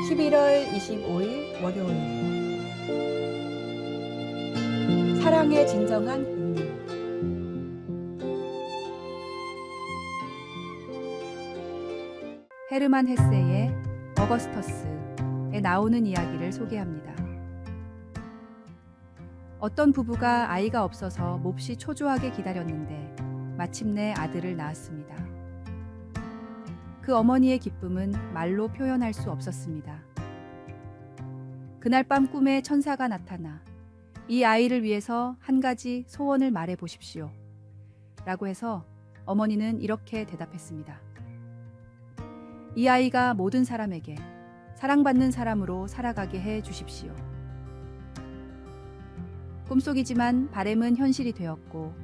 11월 25일 월요일. 사랑의 진정한 의미. 헤르만 헤세의 어거스터스에 나오는 이야기를 소개합니다. 어떤 부부가 아이가 없어서 몹시 초조하게 기다렸는데 마침내 아들을 낳았습니다. 그 어머니의 기쁨은 말로 표현할 수 없었습니다. 그날 밤 꿈에 천사가 나타나 이 아이를 위해서 한 가지 소원을 말해 보십시오. 라고 해서 어머니는 이렇게 대답했습니다. 이 아이가 모든 사람에게 사랑받는 사람으로 살아가게 해 주십시오. 꿈속이지만 바램은 현실이 되었고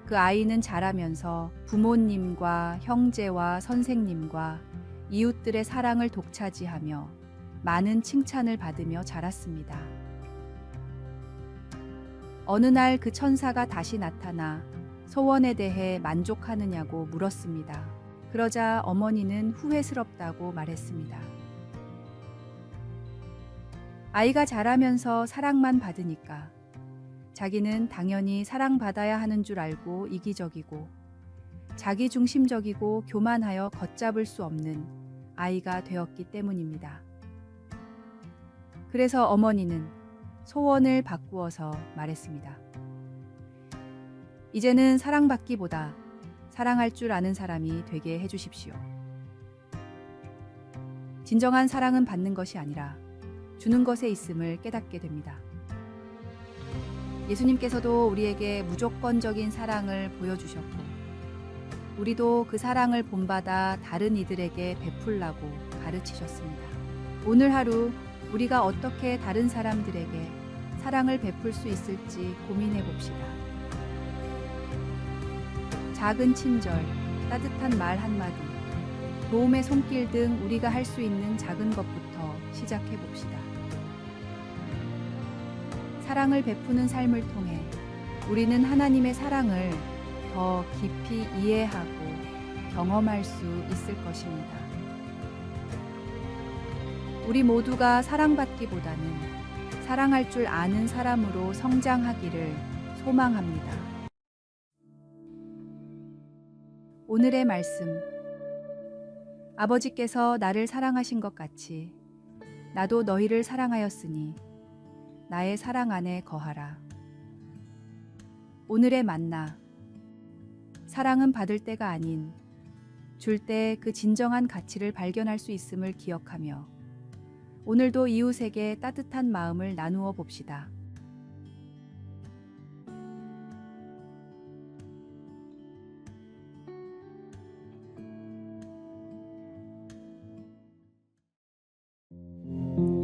그 아이는 자라면서 부모님과 형제와 선생님과 이웃들의 사랑을 독차지하며 많은 칭찬을 받으며 자랐습니다. 어느 날 그 천사가 다시 나타나 소원에 대해 만족하느냐고 물었습니다. 그러자 어머니는 후회스럽다고 말했습니다. 아이가 자라면서 사랑만 받으니까 자기는 당연히 사랑받아야 하는 줄 알고 이기적이고 자기중심적이고 교만하여 걷잡을 수 없는 아이가 되었기 때문입니다. 그래서 어머니는 소원을 바꾸어서 말했습니다. 이제는 사랑받기보다 사랑할 줄 아는 사람이 되게 해주십시오. 진정한 사랑은 받는 것이 아니라 주는 것에 있음을 깨닫게 됩니다. 예수님께서도 우리에게 무조건적인 사랑을 보여주셨고 우리도 그 사랑을 본받아 다른 이들에게 베풀라고 가르치셨습니다. 오늘 하루 우리가 어떻게 다른 사람들에게 사랑을 베풀 수 있을지 고민해 봅시다. 작은 친절, 따뜻한 말 한마디, 도움의 손길 등 우리가 할 수 있는 작은 것부터 시작해 봅시다. 사랑을 베푸는 삶을 통해 우리는 하나님의 사랑을 더 깊이 이해하고 경험할 수 있을 것입니다. 우리 모두가 사랑받기보다는 사랑할 줄 아는 사람으로 성장하기를 소망합니다. 오늘의 말씀. 아버지께서 나를 사랑하신 것 같이 나도 너희를 사랑하였으니 나의 사랑 안에 거하라. 오늘의 만나. 사랑은 받을 때가 아닌 줄 때 그 진정한 가치를 발견할 수 있음을 기억하며 오늘도 이웃에게 따뜻한 마음을 나누어 봅시다.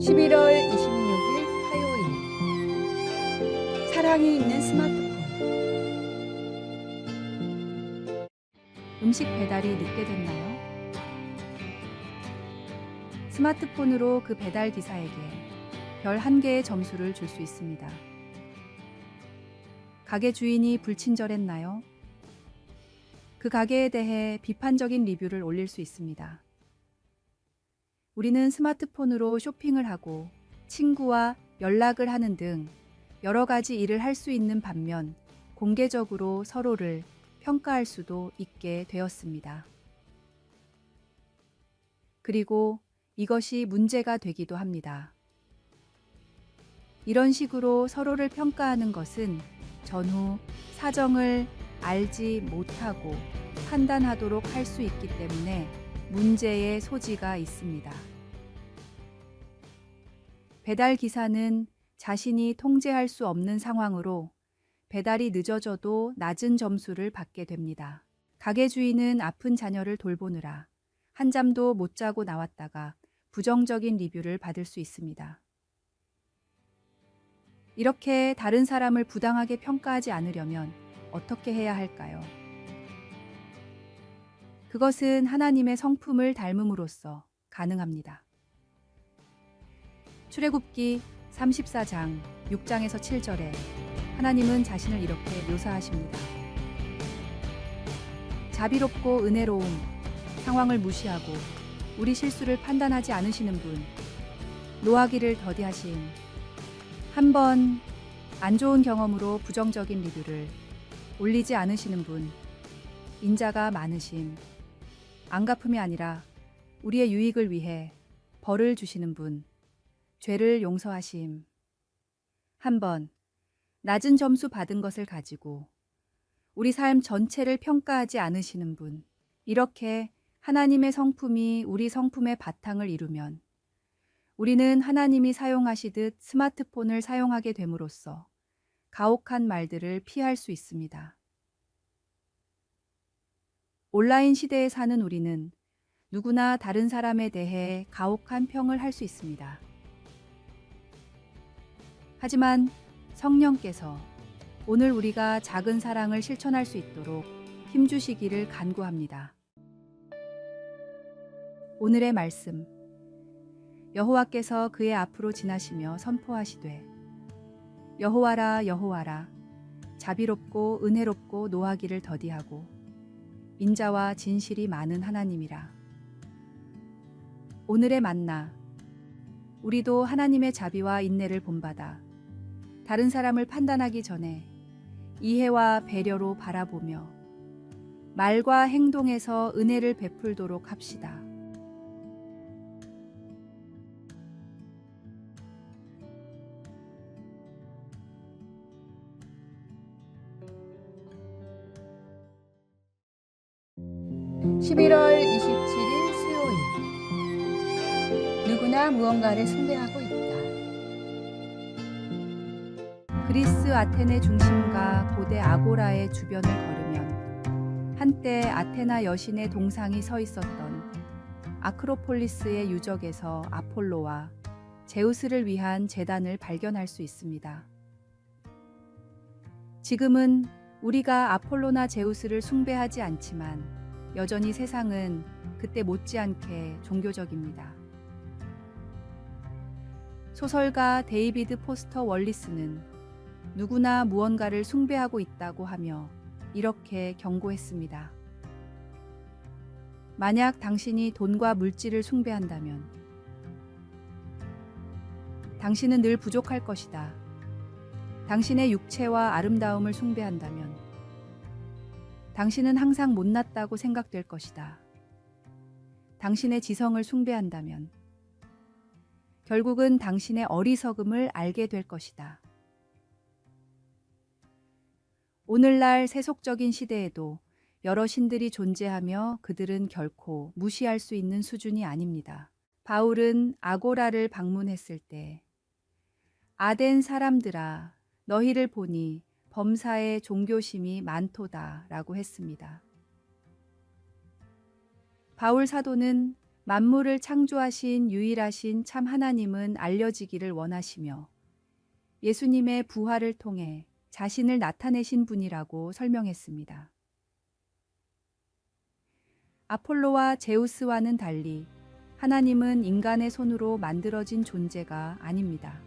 (11월 26일) 화요일. 사랑이 있는 스마트폰. 음식 배달이 늦게 됐나요? 스마트폰으로 그 배달 기사에게 별 1개의 점수를 줄 수 있습니다. 가게 주인이 불친절했나요? 그 가게에 대해 비판적인 리뷰를 올릴 수 있습니다. 우리는 스마트폰으로 쇼핑을 하고 친구와 연락을 하는 등 여러 가지 일을 할 수 있는 반면 공개적으로 서로를 평가할 수도 있게 되었습니다. 그리고 이것이 문제가 되기도 합니다. 이런 식으로 서로를 평가하는 것은 전후 사정을 알지 못하고 판단하도록 할 수 있기 때문에 문제의 소지가 있습니다. 배달 기사는 자신이 통제할 수 없는 상황으로 배달이 늦어져도 낮은 점수를 받게 됩니다. 가게 주인은 아픈 자녀를 돌보느라 한잠도 못 자고 나왔다가 부정적인 리뷰를 받을 수 있습니다. 이렇게 다른 사람을 부당하게 평가하지 않으려면 어떻게 해야 할까요? 그것은 하나님의 성품을 닮음으로써 가능합니다. 출애굽기 34장 6장에서 7절에 하나님은 자신을 이렇게 묘사하십니다. 자비롭고 은혜로움, 상황을 무시하고 우리 실수를 판단하지 않으시는 분, 노하기를 더디하심, 한 번 안 좋은 경험으로 부정적인 리뷰를 올리지 않으시는 분, 인자가 많으심, 안갚음이 아니라 우리의 유익을 위해 벌을 주시는 분, 죄를 용서하심, 한 번 낮은 점수 받은 것을 가지고 우리 삶 전체를 평가하지 않으시는 분, 이렇게 하나님의 성품이 우리 성품의 바탕을 이루면 우리는 하나님이 사용하시듯 스마트폰을 사용하게 됨으로써 가혹한 말들을 피할 수 있습니다. 온라인 시대에 사는 우리는 누구나 다른 사람에 대해 가혹한 평을 할 수 있습니다. 하지만 성령께서 오늘 우리가 작은 사랑을 실천할 수 있도록 힘주시기를 간구합니다. 오늘의 말씀. 여호와께서 그의 앞으로 지나시며 선포하시되 여호와라 여호와라 자비롭고 은혜롭고 노하기를 더디하고 인자와 진실이 많은 하나님이라. 오늘의 만나. 우리도 하나님의 자비와 인내를 본받아 다른 사람을 판단하기 전에 이해와 배려로 바라보며 말과 행동에서 은혜를 베풀도록 합시다. (11월 27일) 수요일. 누구나 무언가를 숭배하고 있다. 그리스 아테네 중심가 고대 아고라의 주변을 걸으면 한때 아테나 여신의 동상이 서 있었던 아크로폴리스의 유적에서 아폴로와 제우스를 위한 제단을 발견할 수 있습니다. 지금은 우리가 아폴로나 제우스를 숭배하지 않지만 여전히 세상은 그때 못지않게 종교적입니다. 소설가 데이비드 포스터 월리스는 누구나 무언가를 숭배하고 있다고 하며 이렇게 경고했습니다. 만약 당신이 돈과 물질을 숭배한다면 당신은 늘 부족할 것이다. 당신의 육체와 아름다움을 숭배한다면 당신은 항상 못났다고 생각될 것이다. 당신의 지성을 숭배한다면 결국은 당신의 어리석음을 알게 될 것이다. 오늘날 세속적인 시대에도 여러 신들이 존재하며 그들은 결코 무시할 수 있는 수준이 아닙니다. 바울은 아고라를 방문했을 때 아덴 사람들아 너희를 보니 범사에 종교심이 많도다 라고 했습니다. 바울 사도는 만물을 창조하신 유일하신 참 하나님은 알려지기를 원하시며 예수님의 부활을 통해 자신을 나타내신 분이라고 설명했습니다. 아폴로와 제우스와는 달리 하나님은 인간의 손으로 만들어진 존재가 아닙니다.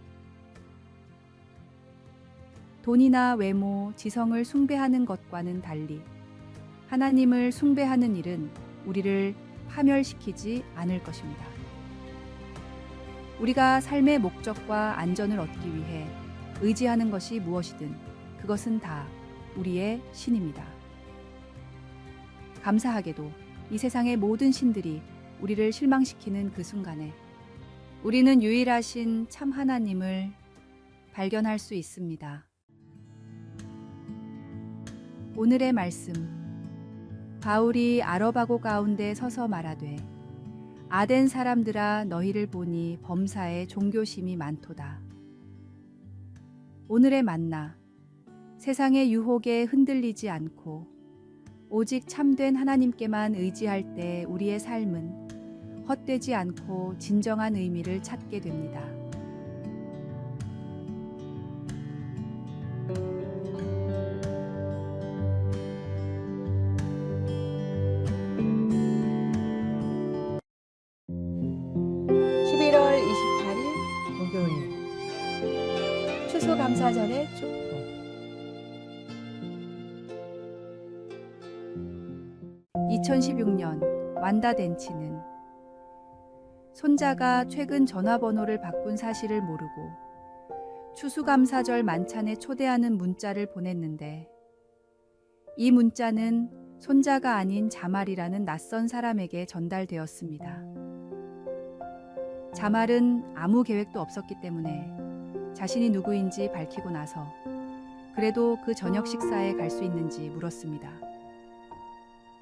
돈이나 외모, 지성을 숭배하는 것과는 달리 하나님을 숭배하는 일은 우리를 파멸시키지 않을 것입니다. 우리가 삶의 목적과 안전을 얻기 위해 의지하는 것이 무엇이든 그것은 다 우리의 신입니다. 감사하게도 이 세상의 모든 신들이 우리를 실망시키는 그 순간에 우리는 유일하신 참 하나님을 발견할 수 있습니다. 오늘의 말씀. 바울이 아러바고 가운데 서서 말하되 아덴 사람들아 너희를 보니 범사에 종교심이 많도다. 오늘의 만나. 세상의 유혹에 흔들리지 않고 오직 참된 하나님께만 의지할 때 우리의 삶은 헛되지 않고 진정한 의미를 찾게 됩니다. (11월 28일) 목요일 추수감사절의 축복. 2016년 완다 덴치는 손자가 최근 전화번호를 바꾼 사실을 모르고 추수감사절 만찬에 초대하는 문자를 보냈는데, 이 문자는 손자가 아닌 자말이라는 낯선 사람에게 전달되었습니다. 자말은 아무 계획도 없었기 때문에 자신이 누구인지 밝히고 나서 그래도 그 저녁 식사에 갈 수 있는지 물었습니다.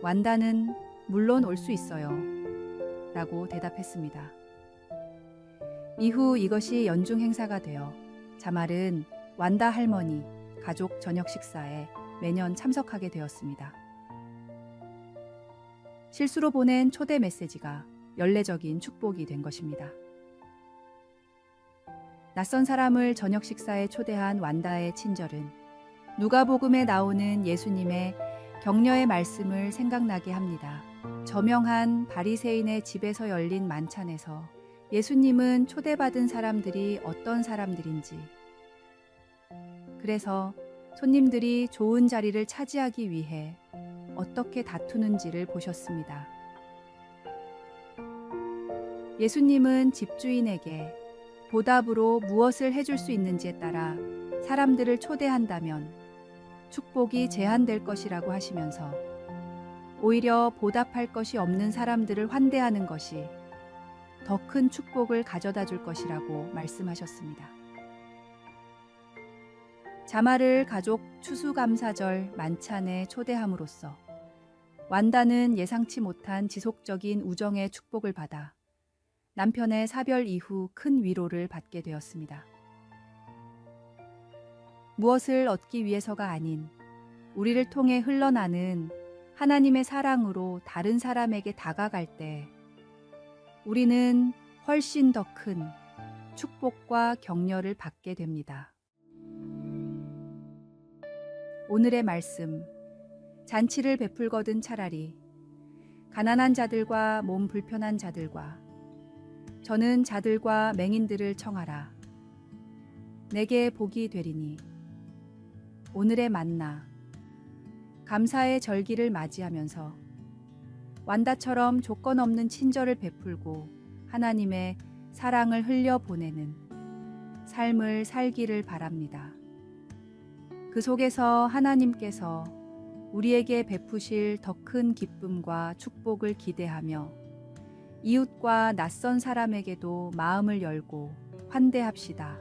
완다는 물론 올 수 있어요 라고 대답했습니다. 이후 이것이 연중 행사가 되어 자말은 완다 할머니 가족 저녁 식사에 매년 참석하게 되었습니다. 실수로 보낸 초대 메시지가 연례적인 축복이 된 것입니다. 낯선 사람을 저녁 식사에 초대한 완다의 친절은 누가복음에 나오는 예수님의 격려의 말씀을 생각나게 합니다. 저명한 바리새인의 집에서 열린 만찬에서 예수님은 초대받은 사람들이 어떤 사람들인지, 그래서 손님들이 좋은 자리를 차지하기 위해 어떻게 다투는지를 보셨습니다. 예수님은 집주인에게 보답으로 무엇을 해줄 수 있는지에 따라 사람들을 초대한다면 축복이 제한될 것이라고 하시면서 오히려 보답할 것이 없는 사람들을 환대하는 것이 더 큰 축복을 가져다 줄 것이라고 말씀하셨습니다. 자말을 가족 추수감사절 만찬에 초대함으로써 완다는 예상치 못한 지속적인 우정의 축복을 받아 남편의 사별 이후 큰 위로를 받게 되었습니다. 무엇을 얻기 위해서가 아닌 우리를 통해 흘러나는 하나님의 사랑으로 다른 사람에게 다가갈 때 우리는 훨씬 더 큰 축복과 격려를 받게 됩니다. 오늘의 말씀, 잔치를 베풀거든 차라리 가난한 자들과 몸 불편한 자들과 저는 자들과 맹인들을 청하라. 내게 복이 되리니. 오늘의 만나, 감사의 절기를 맞이하면서 완다처럼 조건 없는 친절을 베풀고 하나님의 사랑을 흘려보내는 삶을 살기를 바랍니다. 그 속에서 하나님께서 우리에게 베푸실 더 큰 기쁨과 축복을 기대하며 이웃과 낯선 사람에게도 마음을 열고 환대합시다.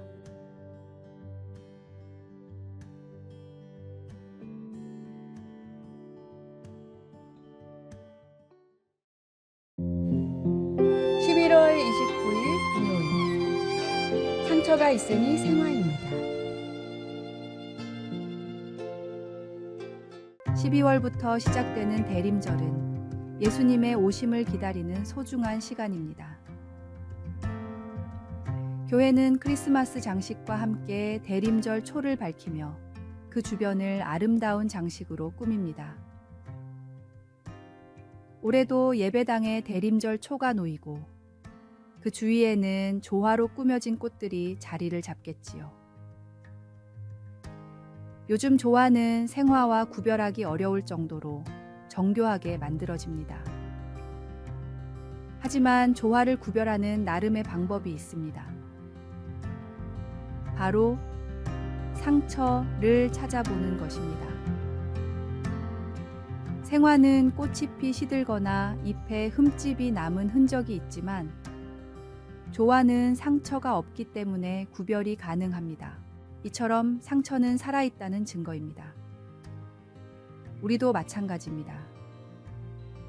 (11월 29일) 금요일 상처가 있으니 생화입니다. 12월부터 시작되는 대림절은 예수님의 오심을 기다리는 소중한 시간입니다. 교회는 크리스마스 장식과 함께 대림절 초를 밝히며 그 주변을 아름다운 장식으로 꾸밉니다. 올해도 예배당에 대림절 초가 놓이고 그 주위에는 조화로 꾸며진 꽃들이 자리를 잡겠지요. 요즘 조화는 생화와 구별하기 어려울 정도로 정교하게 만들어집니다. 하지만 조화를 구별하는 나름의 방법이 있습니다. 바로 상처를 찾아보는 것입니다. 생화는 꽃이 피 시들거나 잎에 흠집이 남은 흔적이 있지만 조화는 상처가 없기 때문에 구별이 가능합니다. 이처럼 상처는 살아있다는 증거입니다. 우리도 마찬가지입니다.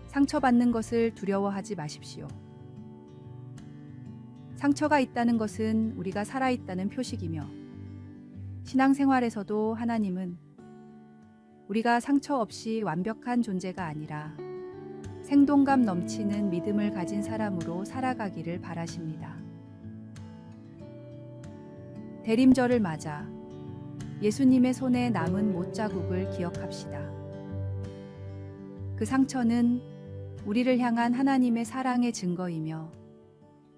상처받는 것을 두려워하지 마십시오. 상처가 있다는 것은 우리가 살아있다는 표식이며 신앙생활에서도 하나님은 우리가 상처 없이 완벽한 존재가 아니라 생동감 넘치는 믿음을 가진 사람으로 살아가기를 바라십니다. 대림절을 맞아 예수님의 손에 남은 못자국을 기억합시다. 그 상처는 우리를 향한 하나님의 사랑의 증거이며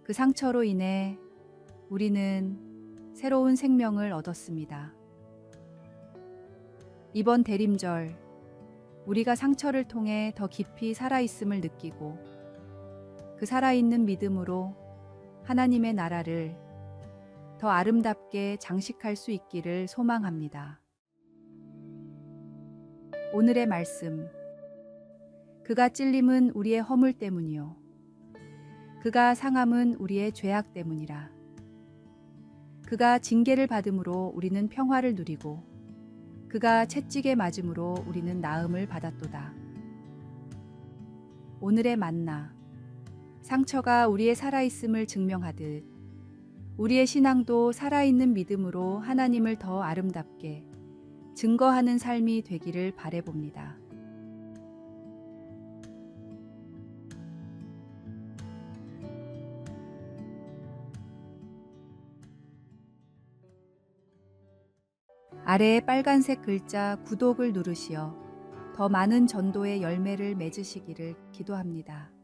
그 상처로 인해 우리는 새로운 생명을 얻었습니다. 이번 대림절, 우리가 상처를 통해 더 깊이 살아있음을 느끼고 그 살아있는 믿음으로 하나님의 나라를 더 아름답게 장식할 수 있기를 소망합니다. 오늘의 말씀. 그가 찔림은 우리의 허물 때문이요. 그가 상함은 우리의 죄악 때문이라. 그가 징계를 받음으로 우리는 평화를 누리고 그가 채찍에 맞음으로 우리는 나음을 받았도다. 오늘의 만나. 상처가 우리의 살아있음을 증명하듯 우리의 신앙도 살아있는 믿음으로 하나님을 더 아름답게 증거하는 삶이 되기를 바라봅니다. 아래에 빨간색 글자 구독을 누르시어 더 많은 전도의 열매를 맺으시기를 기도합니다.